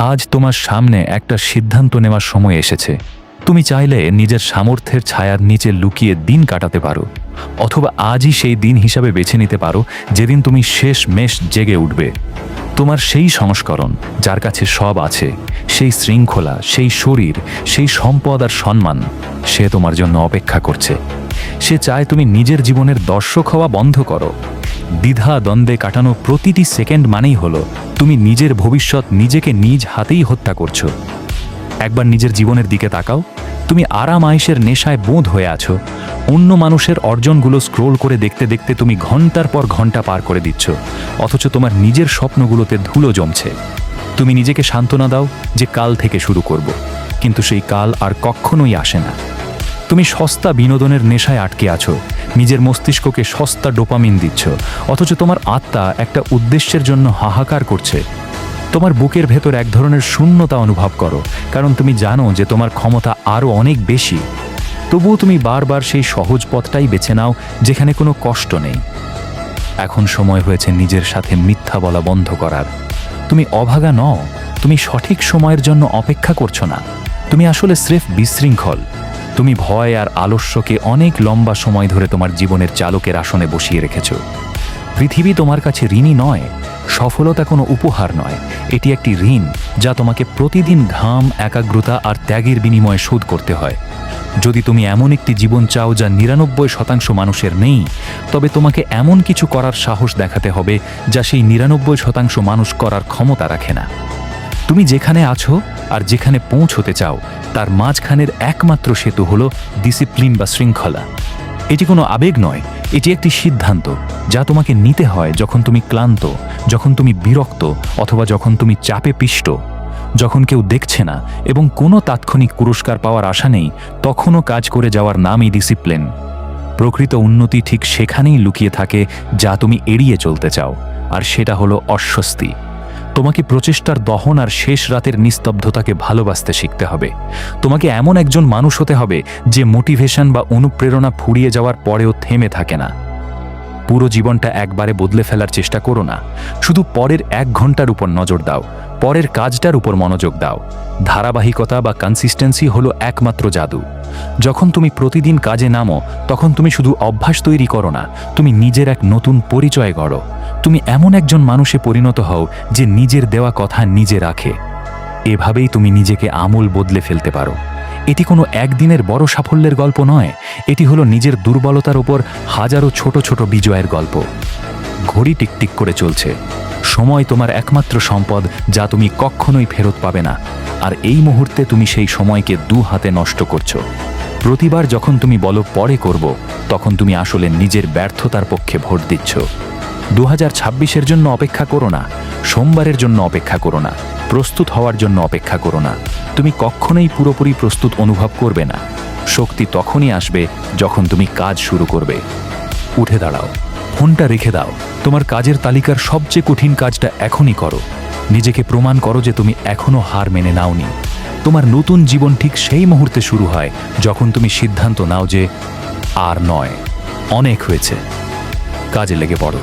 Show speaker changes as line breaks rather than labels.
আজ তোমার সামনে একটা সিদ্ধান্ত নেওয়ার সময় এসেছে। তুমি চাইলে নিজের সামর্থ্যের ছায়ার নিচে লুকিয়ে দিন কাটাতে পারো, অথবা আজই সেই দিন হিসাবে বেছে নিতে পারো যেদিন তুমি শেষ মেশ জেগে উঠবে। তোমার সেই সংস্করণ যার কাছে সব আছে, সেই শৃঙ্খলা, সেই শরীর, সেই সম্পদ আর সম্মান, সে তোমার জন্য অপেক্ষা করছে। সে চায় তুমি নিজের জীবনের দর্শক হওয়া বন্ধ করো। দ্বিধা দ্বন্দ্বে কাটানো প্রতিটি সেকেন্ড মানেই হলো তুমি নিজের ভবিষ্যৎ নিজেকে নিজ হাতেই হত্যা করছো। একবার নিজের জীবনের দিকে তাকাও। তুমি আরাম আয়েশের নেশায় বোধ হয়ে আছো। অন্য মানুষের অর্জনগুলো স্ক্রোল করে দেখতে দেখতে তুমি ঘন্টার পর ঘন্টা পার করে দিচ্ছ, অথচ তোমার নিজের স্বপ্নগুলোতে ধুলো জমছে। তুমি নিজেকে সান্ত্বনা দাও যে কাল থেকে শুরু করব, কিন্তু সেই কাল আর কখনোই আসে না। তুমি সস্তা বিনোদনের নেশায় আটকে আছো, নিজের মস্তিষ্ককে সস্তা ডোপামিন দিচ্ছ, অথচ তোমার আত্মা একটা উদ্দেশ্যের জন্য হাহাকার করছে। তোমার বুকের ভেতর এক ধরনের শূন্যতা অনুভব করো, কারণ তুমি জানো যে তোমার ক্ষমতা আরও অনেক বেশি। তবুও তুমি বারবার সেই সহজ পথটাই বেছে নাও যেখানে কোনো কষ্ট নেই। এখন সময় হয়েছে নিজের সাথে মিথ্যা বলা বন্ধ করার। তুমি অভাগা নও, তুমি সঠিক সময়ের জন্য অপেক্ষা করছো না। তুমি আসলে স্রেফ বিশৃঙ্খল। তুমি ভয় আর আলস্যকে অনেক লম্বা সময় ধরে তোমার জীবনের চালকের আসনে বসিয়ে রেখেছ। পৃথিবী তোমার কাছে ঋণী নয়, সফলতা কোনো উপহার নয়, এটি একটি ঋণ যা তোমাকে প্রতিদিন ঘাম, একাগ্রতা আর ত্যাগের বিনিময়ে শোধ করতে হয়। যদি তুমি এমন একটি জীবন চাও যা ৯৯% মানুষের নেই, তবে তোমাকে এমন কিছু করার সাহস দেখাতে হবে যা সেই ৯৯% মানুষ করার ক্ষমতা রাখে না। তুমি যেখানে আছো আর যেখানে পৌঁছতে চাও তার মাঝখানের একমাত্র সেতু হলো ডিসিপ্লিন বা শৃঙ্খলা। এটি কোনো আবেগ নয়, এটি একটি সিদ্ধান্ত যা তোমাকে নিতে হয় যখন তুমি ক্লান্ত, যখন তুমি বিরক্ত, অথবা যখন তুমি চাপে পিষ্ট, যখন কেউ দেখছে না এবং কোনো তাৎক্ষণিক পুরস্কার পাওয়ার আশা নেই। তখনও কাজ করে যাওয়ার নামই ডিসিপ্লিন। প্রকৃত উন্নতি ঠিক সেখানেই লুকিয়ে থাকে যা তুমি এড়িয়ে চলতে চাও, আর সেটা হলো অস্বস্তি। তোমাকে প্রচেষ্টার দহন আর শেষ রাতের নিস্তব্ধতাকে ভালোবাসতে শিখতে হবে। তোমাকে এমন একজন মানুষ হতে হবে যে মোটিভেশন বা অনুপ্রেরণা ফুরিয়ে যাওয়ার পরেও থেমে থাকে না। পুরো জীবনটা একবারে বদলে ফেলার চেষ্টা করো না, শুধু পরের ১ ঘন্টার উপর নজর দাও, পরের কাজটার উপর মনোযোগ দাও। ধারাবাহিকতা বা কনসিস্টেন্সি হলো একমাত্র জাদু। যখন তুমি প্রতিদিন কাজে নামো তখন তুমি শুধু অভ্যাস তৈরি করো না, তুমি নিজের এক নতুন পরিচয় গড়ো। তুমি এমন একজন মানুষে পরিণত হও যে নিজের দেওয়া কথা নিজে রাখে। এভাবেই তুমি নিজেকে আমূল বদলে ফেলতে পারো। এটি কোনো একদিনের বড় সাফল্যের গল্প নয়, এটি হলো নিজের দুর্বলতার ওপর হাজারো ছোট ছোট বিজয়ের গল্প। ঘড়ি টিকটিক করে চলছে। সময় তোমার একমাত্র সম্পদ যা তুমি কখনোই ফেরত পাবে না, আর এই মুহূর্তে তুমি সেই সময়কে ২ হাতে নষ্ট করছো। প্রতিবার যখন তুমি বলো পরে করব, তখন তুমি আসলে নিজের ব্যর্থতার পক্ষে ভোট দিচ্ছ। ২০২৬-এর জন্য অপেক্ষা করো না, সোমবারের জন্য অপেক্ষা করো না, প্রস্তুত হওয়ার জন্য অপেক্ষা করো না। তুমি কখনোই পুরোপুরি প্রস্তুত অনুভব করবে না। শক্তি তখনই আসবে যখন তুমি কাজ শুরু করবে। উঠে দাঁড়াও, ফোনটা রেখে দাও, তোমার কাজের তালিকার সবচেয়ে কঠিন কাজটা এখনই করো। নিজেকে প্রমাণ করো যে তুমি এখনো হার মেনে নাওনি। তোমার নতুন জীবন ঠিক সেই মুহূর্তে শুরু হয় যখন তুমি সিদ্ধান্ত নাও যে আর নয়, অনেক হয়েছে। কাজে লেগে পড়ো।